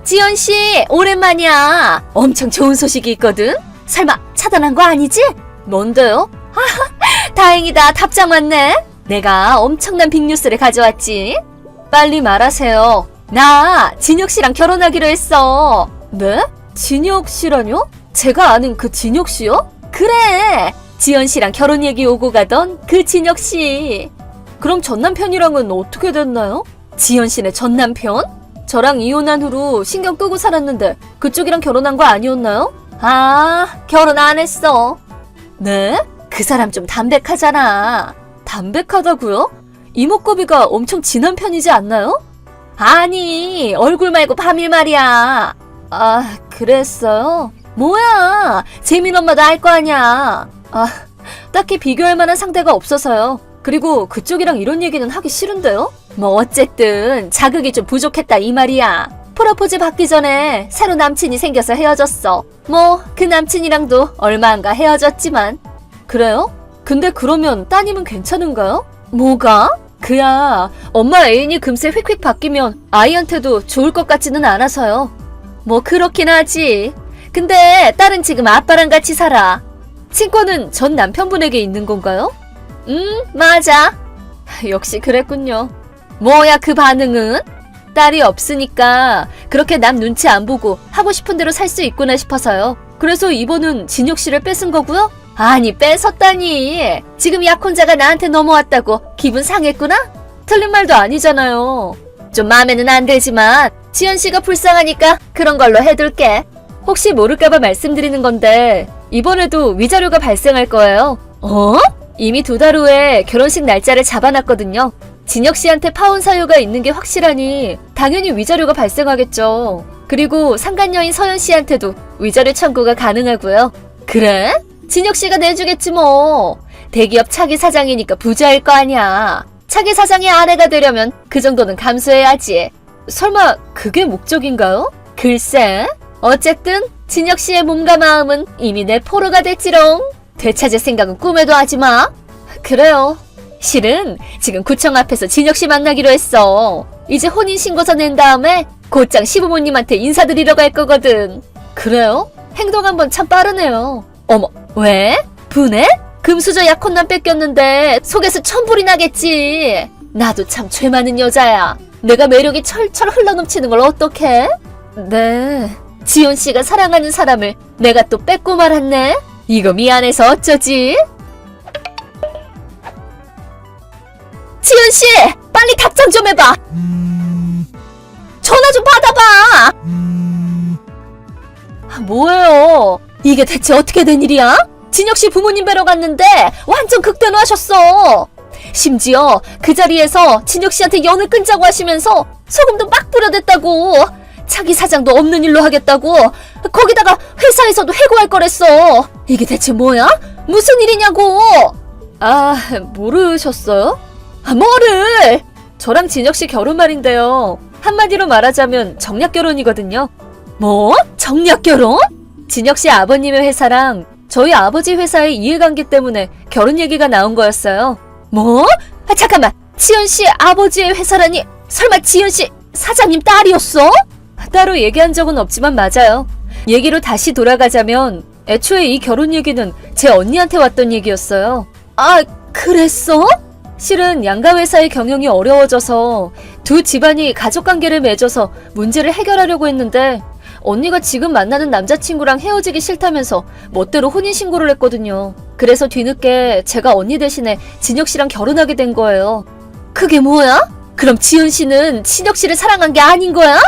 지연 씨, 오랜만이야. 엄청 좋은 소식이 있거든. 설마 차단한 거 아니지? 뭔데요? 다행이다. 답장 왔네. 내가 엄청난 빅뉴스를 가져왔지. 빨리 말하세요. 나 진혁 씨랑 결혼하기로 했어. 네? 진혁 씨라뇨? 제가 아는 그 진혁 씨요? 그래. 지연 씨랑 결혼 얘기 오고 가던 그 진혁 씨. 그럼 전 남편이랑은 어떻게 됐나요? 지연 씨네 전 남편? 저랑 이혼한 후로 신경 끄고 살았는데 그쪽이랑 결혼한 거 아니었나요? 아, 결혼 안 했어. 네? 그 사람 좀 담백하잖아. 담백하다고요? 이목구비가 엄청 진한 편이지 않나요? 아니, 얼굴 말고 밤일 말이야. 아, 그랬어요? 뭐야, 재민 엄마도 알 거 아니야. 아, 딱히 비교할 만한 상대가 없어서요. 그리고 그쪽이랑 이런 얘기는 하기 싫은데요? 뭐 어쨌든 자극이 좀 부족했다 이 말이야. 프로포즈 받기 전에 새로 남친이 생겨서 헤어졌어. 뭐 그 남친이랑도 얼마 안 가 헤어졌지만. 그래요? 근데 그러면 따님은 괜찮은가요? 뭐가? 그야 엄마 애인이 금세 휙휙 바뀌면 아이한테도 좋을 것 같지는 않아서요. 뭐 그렇긴 하지. 근데 딸은 지금 아빠랑 같이 살아. 친권은 전 남편분에게 있는 건가요? 맞아. 역시 그랬군요. 뭐야 그 반응은? 딸이 없으니까 그렇게 남 눈치 안 보고 하고 싶은 대로 살 수 있구나 싶어서요. 그래서 이번은 진혁 씨를 뺏은 거고요? 아니 뺏었다니. 지금 약혼자가 나한테 넘어왔다고 기분 상했구나? 틀린 말도 아니잖아요. 좀 마음에는 안 들지만 지연 씨가 불쌍하니까 그런 걸로 해둘게. 혹시 모를까봐 말씀드리는 건데 이번에도 위자료가 발생할 거예요. 어? 이미 2달 후에 결혼식 날짜를 잡아놨거든요. 진혁 씨한테 파혼 사유가 있는 게 확실하니 당연히 위자료가 발생하겠죠. 그리고 상간녀인 서연 씨한테도 위자료 청구가 가능하고요. 그래? 진혁 씨가 내주겠지 뭐. 대기업 차기 사장이니까 부자일 거 아니야. 차기 사장의 아내가 되려면 그 정도는 감수해야지. 설마 그게 목적인가요? 글쎄. 어쨌든 진혁 씨의 몸과 마음은 이미 내 포로가 됐지롱. 되찾을 생각은 꿈에도 하지 마. 그래요. 실은 지금 구청 앞에서 진혁 씨 만나기로 했어. 이제 혼인신고서 낸 다음에 곧장 시부모님한테 인사드리러 갈 거거든. 그래요? 행동 한번 참 빠르네요. 어머, 왜? 분해? 금수저 약혼남 뺏겼는데 속에서 천불이 나겠지. 나도 참 죄 많은 여자야. 내가 매력이 철철 흘러넘치는 걸 어떡해? 네. 지연 씨가 사랑하는 사람을 내가 또 뺏고 말았네. 이거 미안해서 어쩌지? 지연 씨, 빨리 답장 좀 해봐. 전화 좀 받아봐. 뭐예요? 이게 대체 어떻게 된 일이야? 진혁 씨 부모님 뵈러 갔는데 완전 극대노하셨어. 심지어 그 자리에서 진혁 씨한테 연을 끊자고 하시면서 소금도 막 뿌려댔다고. 차기 사장도 없는 일로 하겠다고. 거기다가 회사에서도 해고할 거랬어. 이게 대체 뭐야? 무슨 일이냐고. 아, 모르셨어요? 뭐를? 저랑 진혁 씨 결혼 말인데요. 한마디로 말하자면 정략 결혼이거든요. 뭐? 정략 결혼? 진혁 씨 아버님의 회사랑 저희 아버지 회사의 이해관계 때문에 결혼 얘기가 나온 거였어요. 뭐? 아, 잠깐만. 지연 씨 아버지의 회사라니 설마 지연 씨 사장님 딸이었어? 따로 얘기한 적은 없지만 맞아요. 얘기로 다시 돌아가자면 애초에 이 결혼 얘기는 제 언니한테 왔던 얘기였어요. 아, 그랬어? 실은 양가 회사의 경영이 어려워져서 두 집안이 가족관계를 맺어서 문제를 해결하려고 했는데 언니가 지금 만나는 남자친구랑 헤어지기 싫다면서 멋대로 혼인신고를 했거든요. 그래서 뒤늦게 제가 언니 대신에 진혁 씨랑 결혼하게 된 거예요. 그게 뭐야? 그럼 지은 씨는 진혁 씨를 사랑한 게 아닌 거야?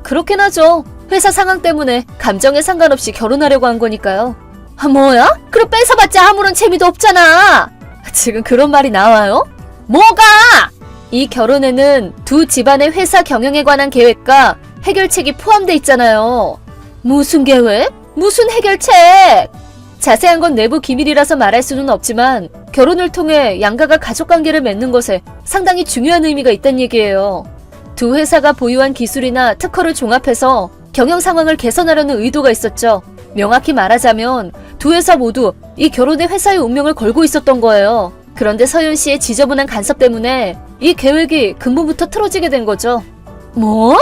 그렇긴 하죠. 회사 상황 때문에 감정에 상관없이 결혼하려고 한 거니까요. 아, 뭐야? 그럼 뺏어봤자 아무런 재미도 없잖아. 지금 그런 말이 나와요? 뭐가? 이 결혼에는 두 집안의 회사 경영에 관한 계획과 해결책이 포함돼 있잖아요. 무슨 계획? 무슨 해결책? 자세한 건 내부 기밀이라서 말할 수는 없지만 결혼을 통해 양가가 가족관계를 맺는 것에 상당히 중요한 의미가 있다는 얘기예요. 두 회사가 보유한 기술이나 특허를 종합해서 경영 상황을 개선하려는 의도가 있었죠. 명확히 말하자면 두 회사 모두 이 결혼에 회사의 운명을 걸고 있었던 거예요. 그런데 서윤 씨의 지저분한 간섭 때문에 이 계획이 근본부터 틀어지게 된 거죠. 뭐?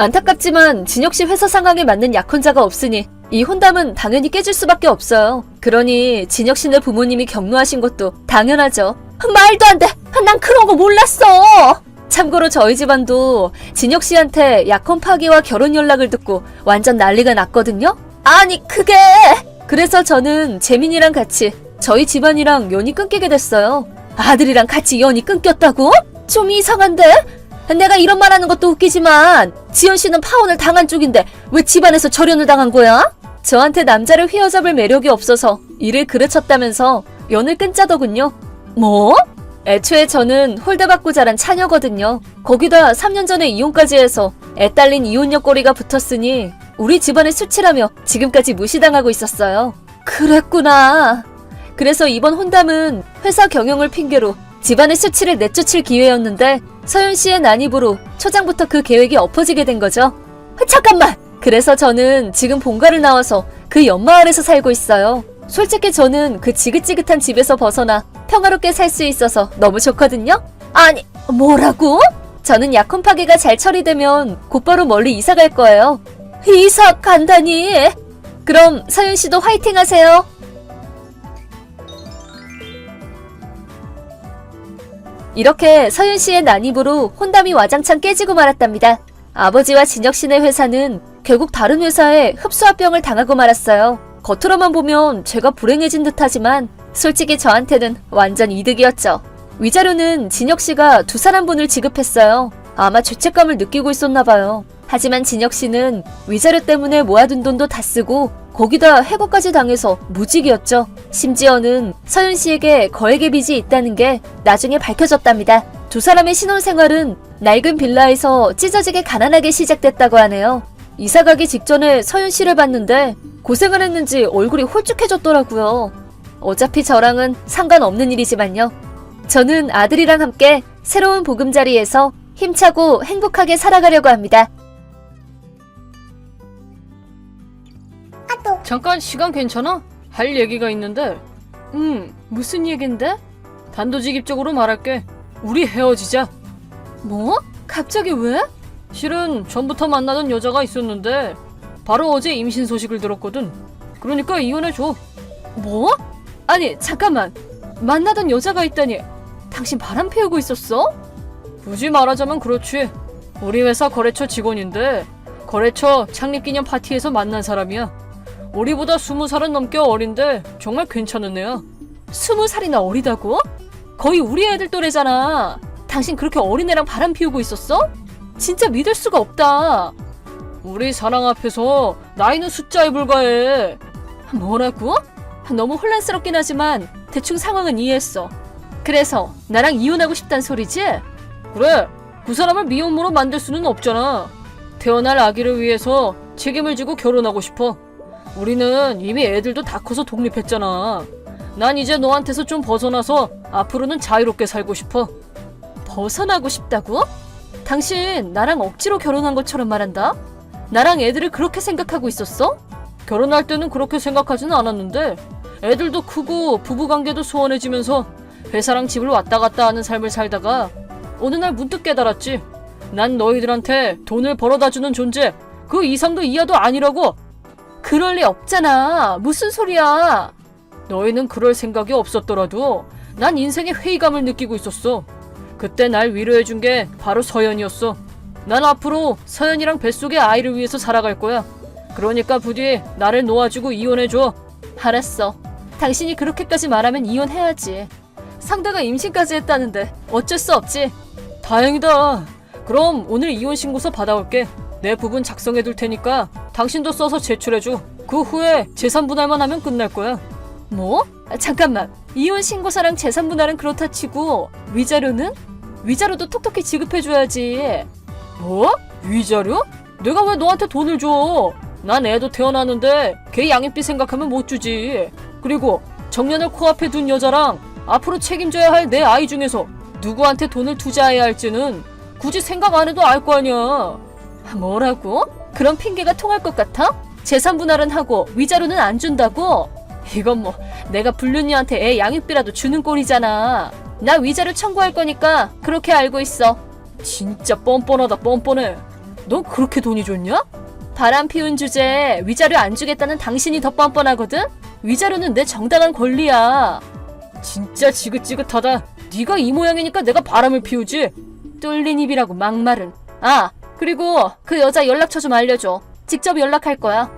안타깝지만 진혁 씨 회사 상황에 맞는 약혼자가 없으니 이 혼담은 당연히 깨질 수밖에 없어요. 그러니 진혁 씨네 부모님이 격노하신 것도 당연하죠. 말도 안 돼! 난 그런 거 몰랐어! 참고로 저희 집안도 진혁 씨한테 약혼 파기와 결혼 연락을 듣고 완전 난리가 났거든요? 아니, 그게! 그래서 저는 재민이랑 같이 저희 집안이랑 연이 끊기게 됐어요. 아들이랑 같이 연이 끊겼다고? 좀 이상한데? 내가 이런 말 하는 것도 웃기지만 지연 씨는 파혼을 당한 쪽인데 왜 집안에서 절연을 당한 거야? 저한테 남자를 휘어잡을 매력이 없어서 일을 그르쳤다면서 연을 끊자더군요. 뭐? 애초에 저는 홀대받고 자란 차녀거든요. 거기다 3년 전에 이혼까지 해서 애 딸린 이혼녀 꼬리가 붙었으니 우리 집안의 수치라며 지금까지 무시당하고 있었어요. 그랬구나. 그래서 이번 혼담은 회사 경영을 핑계로 집안의 수치를 내쫓을 기회였는데 서윤 씨의 난입으로 초장부터 그 계획이 엎어지게 된 거죠. 잠깐만! 그래서 저는 지금 본가를 나와서 그 옆마을에서 살고 있어요. 솔직히 저는 그 지긋지긋한 집에서 벗어나 평화롭게 살 수 있어서 너무 좋거든요? 아니, 뭐라고? 저는 약혼 파기가 잘 처리되면 곧바로 멀리 이사 갈 거예요. 이사 간다니? 그럼 서윤 씨도 화이팅 하세요. 이렇게 서윤 씨의 난입으로 혼담이 와장창 깨지고 말았답니다. 아버지와 진혁 씨네 회사는 결국 다른 회사에 흡수합병을 당하고 말았어요. 겉으로만 보면 제가 불행해진 듯하지만 솔직히 저한테는 완전 이득이었죠. 위자료는 진혁 씨가 두 사람분을 지급했어요. 아마 죄책감을 느끼고 있었나 봐요. 하지만 진혁 씨는 위자료 때문에 모아둔 돈도 다 쓰고 거기다 해고까지 당해서 무직이었죠. 심지어는 서윤 씨에게 거액의 빚이 있다는 게 나중에 밝혀졌답니다. 두 사람의 신혼생활은 낡은 빌라에서 찢어지게 가난하게 시작됐다고 하네요. 이사가기 직전에 서윤 씨를 봤는데 고생을 했는지 얼굴이 홀쭉해졌더라고요. 어차피 저랑은 상관없는 일이지만요. 저는 아들이랑 함께 새로운 보금자리에서 힘차고 행복하게 살아가려고 합니다. 잠깐 시간 괜찮아? 할 얘기가 있는데. 무슨 얘긴데? 단도직입적으로 말할게. 우리 헤어지자. 뭐? 갑자기 왜? 실은 전부터 만나던 여자가 있었는데 바로 어제 임신 소식을 들었거든. 그러니까 이혼해줘. 뭐? 아니, 잠깐만. 만나던 여자가 있다니. 당신 바람 피우고 있었어? 굳이 말하자면 그렇지. 우리 회사 거래처 직원인데 거래처 창립기념 파티에서 만난 사람이야. 우리보다 20살은 넘게 어린데 정말 괜찮은 애야. 20살이나 어리다고? 거의 우리 애들 또래잖아. 당신 그렇게 어린 애랑 바람 피우고 있었어? 진짜 믿을 수가 없다. 우리 사랑 앞에서 나이는 숫자에 불과해. 뭐라고? 너무 혼란스럽긴 하지만 대충 상황은 이해했어. 그래서 나랑 이혼하고 싶단 소리지? 그래, 그 사람을 미혼모로 만들 수는 없잖아. 태어날 아기를 위해서 책임을 지고 결혼하고 싶어. 우리는 이미 애들도 다 커서 독립했잖아. 난 이제 너한테서 좀 벗어나서 앞으로는 자유롭게 살고 싶어. 벗어나고 싶다고? 당신 나랑 억지로 결혼한 것처럼 말한다? 나랑 애들을 그렇게 생각하고 있었어? 결혼할 때는 그렇게 생각하지는 않았는데 애들도 크고 부부관계도 소원해지면서 회사랑 집을 왔다 갔다 하는 삶을 살다가 어느 날 문득 깨달았지. 난 너희들한테 돈을 벌어다 주는 존재, 그 이상도 이하도 아니라고. 그럴 리 없잖아. 무슨 소리야. 너희는 그럴 생각이 없었더라도 난 인생의 회의감을 느끼고 있었어. 그때 날 위로해준 게 바로 서연이었어. 난 앞으로 서연이랑 뱃속의 아이를 위해서 살아갈 거야. 그러니까 부디 나를 놓아주고 이혼해줘. 알았어. 당신이 그렇게까지 말하면 이혼해야지. 상대가 임신까지 했다는데 어쩔 수 없지. 다행이다. 그럼 오늘 이혼 신고서 받아올게. 내 부분 작성해둘 테니까 당신도 써서 제출해줘. 그 후에 재산 분할만 하면 끝날 거야. 뭐? 잠깐만. 이혼 신고서랑 재산 분할은 그렇다 치고 위자료는? 위자료도 톡톡히 지급해줘야지. 뭐? 위자료? 내가 왜 너한테 돈을 줘? 난 애도 태어났는데 걔 양육비 생각하면 못 주지. 그리고 정년을 코앞에 둔 여자랑 앞으로 책임져야 할 내 아이 중에서 누구한테 돈을 투자해야 할지는 굳이 생각 안 해도 알 거 아니야. 뭐라고? 그런 핑계가 통할 것 같아? 재산 분할은 하고 위자료는 안 준다고? 이건 뭐 내가 불륜녀한테 애 양육비라도 주는 꼴이잖아. 나 위자료 청구할 거니까 그렇게 알고 있어. 진짜 뻔뻔하다 뻔뻔해. 너 그렇게 돈이 좋냐? 바람 피운 주제에 위자료 안 주겠다는 당신이 더 뻔뻔하거든? 위자료는 내 정당한 권리야. 진짜 지긋지긋하다. 네가 이 모양이니까 내가 바람을 피우지. 뚫린 입이라고 막말은. 아, 그리고 그 여자 연락처 좀 알려줘. 직접 연락할 거야.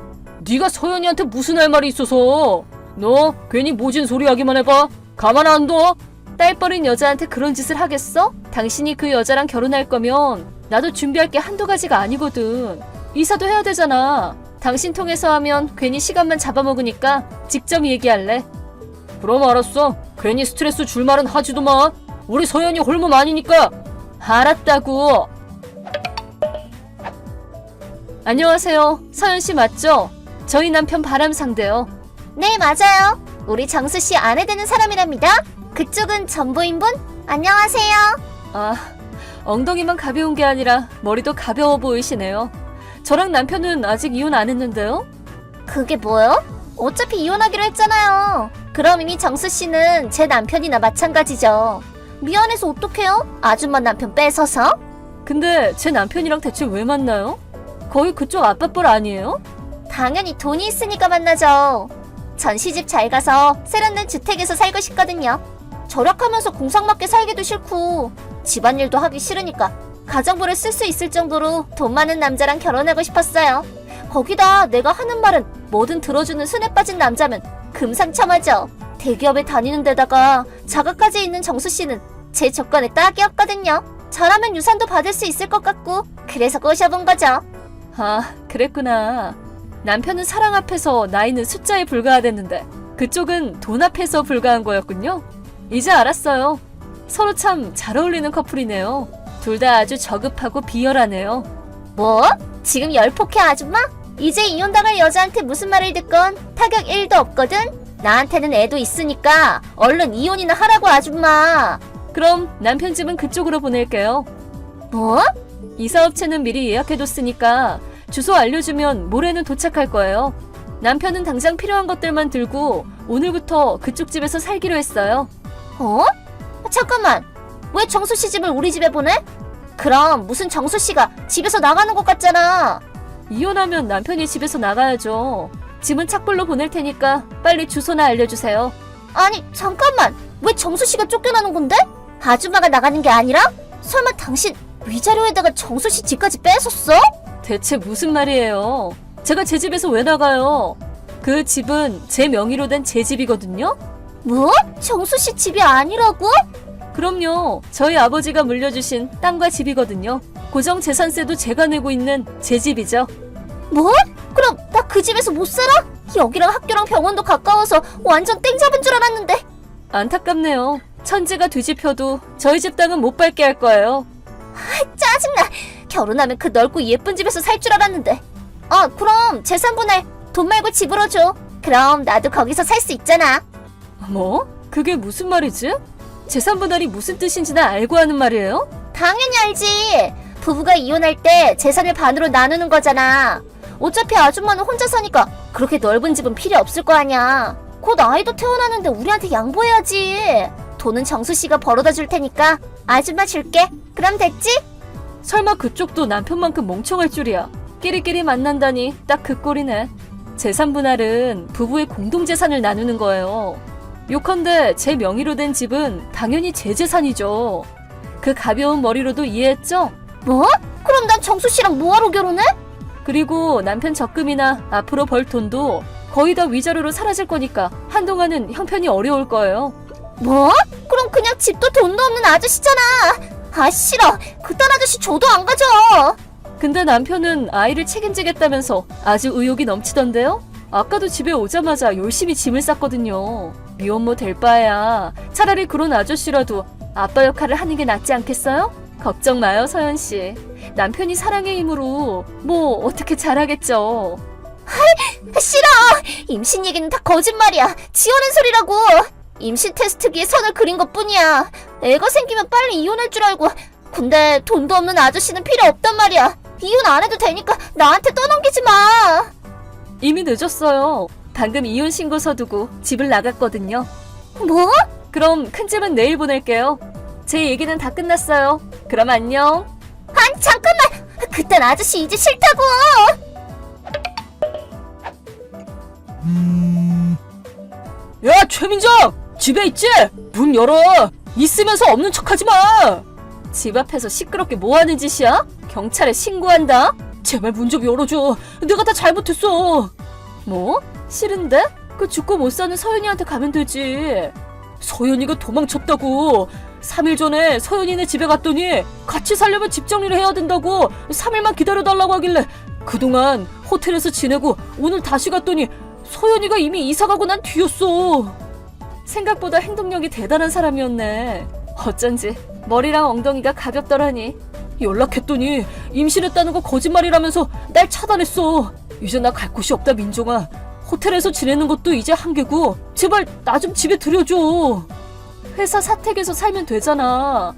네가 서연이한테 무슨 할 말이 있어서. 너 괜히 모진 소리 하기만 해봐. 가만 안 둬. 딸버린 여자한테 그런 짓을 하겠어? 당신이 그 여자랑 결혼할 거면 나도 준비할 게 한두 가지가 아니거든. 이사도 해야 되잖아. 당신 통해서 하면 괜히 시간만 잡아먹으니까 직접 얘기할래. 그럼 알았어. 괜히 스트레스 줄 말은 하지도 마. 우리 서연이 홀몸 아니니까. 알았다고. 안녕하세요. 서연씨 맞죠? 저희 남편 바람 상대요. 네, 맞아요. 우리 정수 씨 아내 되는 사람이랍니다. 그쪽은 전부인분? 안녕하세요. 아, 엉덩이만 가벼운 게 아니라 머리도 가벼워 보이시네요. 저랑 남편은 아직 이혼 안 했는데요? 그게 뭐요? 어차피 이혼하기로 했잖아요. 그럼 이미 정수 씨는 제 남편이나 마찬가지죠. 미안해서 어떡해요? 아줌마 남편 뺏어서? 근데 제 남편이랑 대체 왜 만나요? 거의 그쪽 아빠뻘 아니에요? 당연히 돈이 있으니까 만나죠. 전 시집 잘 가서 세련된 주택에서 살고 싶거든요. 절약하면서 공상맞게 살기도 싫고 집안일도 하기 싫으니까 가정부를 쓸 수 있을 정도로 돈 많은 남자랑 결혼하고 싶었어요. 거기다 내가 하는 말은 뭐든 들어주는 순에 빠진 남자면 금상첨화죠. 대기업에 다니는 데다가 자가까지 있는 정수 씨는 제 조건에 딱이었거든요. 잘하면 유산도 받을 수 있을 것 같고 그래서 꼬셔본 거죠. 아, 그랬구나. 남편은 사랑 앞에서 나이는 숫자에 불과하댔는데 그쪽은 돈 앞에서 불과한 거였군요. 이제 알았어요. 서로 참 잘 어울리는 커플이네요. 둘 다 아주 저급하고 비열하네요. 뭐? 지금 열폭해 아줌마? 이제 이혼당할 여자한테 무슨 말을 듣건 타격 1도 없거든? 나한테는 애도 있으니까 얼른 이혼이나 하라고 아줌마. 그럼 남편 집은 그쪽으로 보낼게요. 뭐? 이사업체는 미리 예약해뒀으니까 주소 알려주면 모레는 도착할 거예요. 남편은 당장 필요한 것들만 들고 오늘부터 그쪽 집에서 살기로 했어요. 어? 잠깐만. 왜 정수 씨 집을 우리 집에 보내? 그럼 무슨 정수 씨가 집에서 나가는 것 같잖아. 이혼하면 남편이 집에서 나가야죠. 짐은 착불로 보낼 테니까 빨리 주소나 알려주세요. 아니 잠깐만. 왜 정수 씨가 쫓겨나는 건데? 아줌마가 나가는 게 아니라? 설마 당신 위자료에다가 정수 씨 집까지 뺏었어? 대체 무슨 말이에요? 제가 제 집에서 왜 나가요? 그 집은 제 명의로 된 제 집이거든요? 뭐? 정수 씨 집이 아니라고? 그럼요. 저희 아버지가 물려주신 땅과 집이거든요. 고정재산세도 제가 내고 있는 제 집이죠. 뭐? 그럼 나 그 집에서 못 살아? 여기랑 학교랑 병원도 가까워서 완전 땡 잡은 줄 알았는데. 안타깝네요. 천지가 뒤집혀도 저희 집 땅은 못 밟게 할 거예요. 짜증나. 결혼하면 그 넓고 예쁜 집에서 살 줄 알았는데. 그럼 재산 분할 돈 말고 집으로 줘. 그럼 나도 거기서 살 수 있잖아. 뭐? 그게 무슨 말이지? 재산 분할이 무슨 뜻인지는 알고 하는 말이에요? 당연히 알지. 부부가 이혼할 때 재산을 반으로 나누는 거잖아. 어차피 아줌마는 혼자 사니까 그렇게 넓은 집은 필요 없을 거 아니야. 곧 아이도 태어나는데 우리한테 양보해야지. 돈은 정수 씨가 벌어다 줄 테니까 아줌마 줄게. 그럼 됐지? 설마 그쪽도 남편만큼 멍청할 줄이야. 끼리끼리 만난다니 딱 그 꼴이네. 재산 분할은 부부의 공동재산을 나누는 거예요. 요컨대 제 명의로 된 집은 당연히 제 재산이죠. 그 가벼운 머리로도 이해했죠? 뭐? 그럼 난 정수 씨랑 뭐하러 결혼해? 그리고 남편 적금이나 앞으로 벌 돈도 거의 다 위자료로 사라질 거니까 한동안은 형편이 어려울 거예요. 뭐? 그럼 그냥 집도 돈도 없는 아저씨잖아. 아 싫어. 그딴 아저씨 줘도 안 가져. 근데 남편은 아이를 책임지겠다면서 아주 의욕이 넘치던데요? 아까도 집에 오자마자 열심히 짐을 쌌거든요. 미혼모 될 바에야 차라리 그런 아저씨라도 아빠 역할을 하는 게 낫지 않겠어요? 걱정 마요, 서연 씨. 남편이 사랑의 힘으로 뭐 어떻게 잘하겠죠. 싫어. 임신 얘기는 다 거짓말이야. 지어낸 소리라고. 임신 테스트기에 선을 그린 것뿐이야. 애가 생기면 빨리 이혼할 줄 알고. 근데 돈도 없는 아저씨는 필요 없단 말이야. 이혼 안 해도 되니까 나한테 떠넘기지 마. 이미 늦었어요. 방금 이혼 신고서 두고 집을 나갔거든요. 뭐? 그럼 큰 집은 내일 보낼게요. 제 얘기는 다 끝났어요. 그럼 안녕. 아니 잠깐만. 그딴 아저씨 이제 싫다고! 야, 최민정! 집에 있지? 문 열어! 있으면서 없는 척하지 마! 집 앞에서 시끄럽게 뭐 하는 짓이야? 경찰에 신고한다? 제발 문 좀 열어줘. 내가 다 잘못했어. 뭐? 싫은데? 그 죽고 못 사는 서연이한테 가면 되지. 서연이가 도망쳤다고. 3일 전에 서연이네 집에 갔더니 같이 살려면 집 정리를 해야 된다고 3일만 기다려달라고 하길래 그동안 호텔에서 지내고 오늘 다시 갔더니 서연이가 이미 이사가고 난 뒤였어. 생각보다 행동력이 대단한 사람이었네. 어쩐지 머리랑 엉덩이가 가볍더라니. 연락했더니 임신했다는 거 거짓말이라면서 날 차단했어. 이제 나 갈 곳이 없다, 민종아. 호텔에서 지내는 것도 이제 한계고 제발 나 좀 집에 들여줘. 회사 사택에서 살면 되잖아.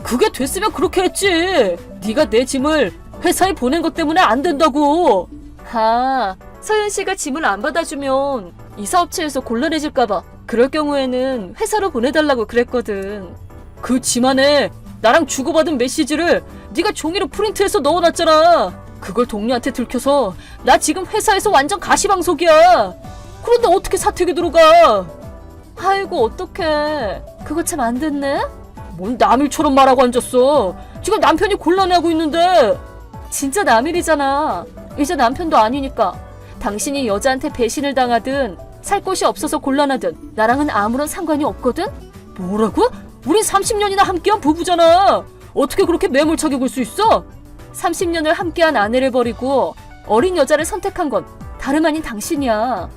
그게 됐으면 그렇게 했지. 네가 내 짐을 회사에 보낸 것 때문에 안 된다고. 아, 서연 씨가 짐을 안 받아주면 이사업체에서 곤란해질까봐 그럴 경우에는 회사로 보내달라고 그랬거든. 그 짐 안에 나랑 주고받은 메시지를 네가 종이로 프린트해서 넣어놨잖아. 그걸 동료한테 들켜서 나 지금 회사에서 완전 가시방석이야. 그런데 어떻게 사택에 들어가? 아이고 어떡해. 그거 참 안 됐네. 뭔 남일처럼 말하고 앉았어. 지금 남편이 곤란해하고 있는데. 진짜 남일이잖아. 이제 남편도 아니니까. 당신이 여자한테 배신을 당하든 살 곳이 없어서 곤란하든 나랑은 아무런 상관이 없거든? 뭐라고? 우린 30년이나 함께한 부부잖아. 어떻게 그렇게 매몰차게 굴 수 있어? 30년을 함께한 아내를 버리고 어린 여자를 선택한 건 다름 아닌 당신이야.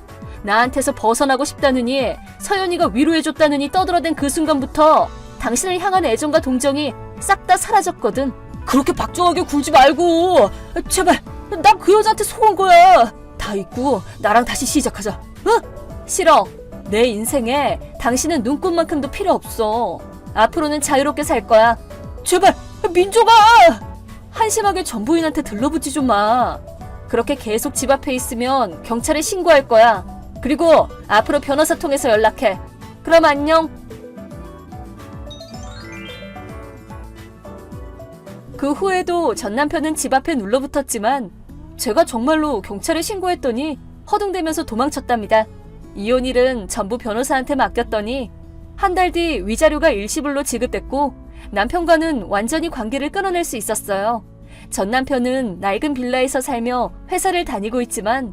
나한테서 벗어나고 싶다느니 서연이가 위로해줬다느니 떠들어댄 그 순간부터 당신을 향한 애정과 동정이 싹 다 사라졌거든. 그렇게 박정하게 굴지 말고 제발. 난 그 여자한테 속은 거야. 다 잊고 나랑 다시 시작하자. 응? 싫어. 내 인생에 당신은 눈꽃만큼도 필요 없어. 앞으로는 자유롭게 살 거야. 제발 민종아. 한심하게 전부인한테 들러붙지 좀 마. 그렇게 계속 집 앞에 있으면 경찰에 신고할 거야. 그리고 앞으로 변호사 통해서 연락해. 그럼 안녕. 그 후에도 전 남편은 집 앞에 눌러붙었지만 제가 정말로 경찰에 신고했더니 허둥대면서 도망쳤답니다. 이혼일은 전부 변호사한테 맡겼더니 한 달 뒤 위자료가 일시불로 지급됐고 남편과는 완전히 관계를 끊어낼 수 있었어요. 전 남편은 낡은 빌라에서 살며 회사를 다니고 있지만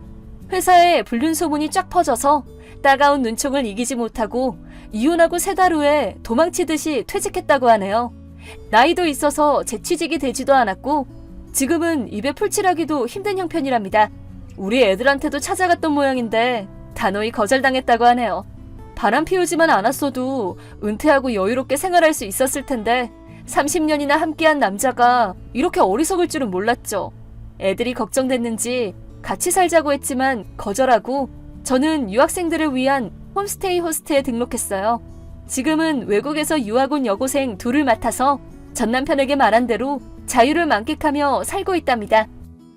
회사에 불륜 소문이 쫙 퍼져서 따가운 눈총을 이기지 못하고 이혼하고 3달 후에 도망치듯이 퇴직했다고 하네요. 나이도 있어서 재취직이 되지도 않았고 지금은 입에 풀칠하기도 힘든 형편이랍니다. 우리 애들한테도 찾아갔던 모양인데 단호히 거절당했다고 하네요. 바람 피우지만 않았어도 은퇴하고 여유롭게 생활할 수 있었을 텐데 30년이나 함께한 남자가 이렇게 어리석을 줄은 몰랐죠. 애들이 걱정됐는지 같이 살자고 했지만 거절하고 저는 유학생들을 위한 홈스테이 호스트에 등록했어요. 지금은 외국에서 유학 온 여고생 2을 맡아서 전 남편에게 말한 대로 자유를 만끽하며 살고 있답니다.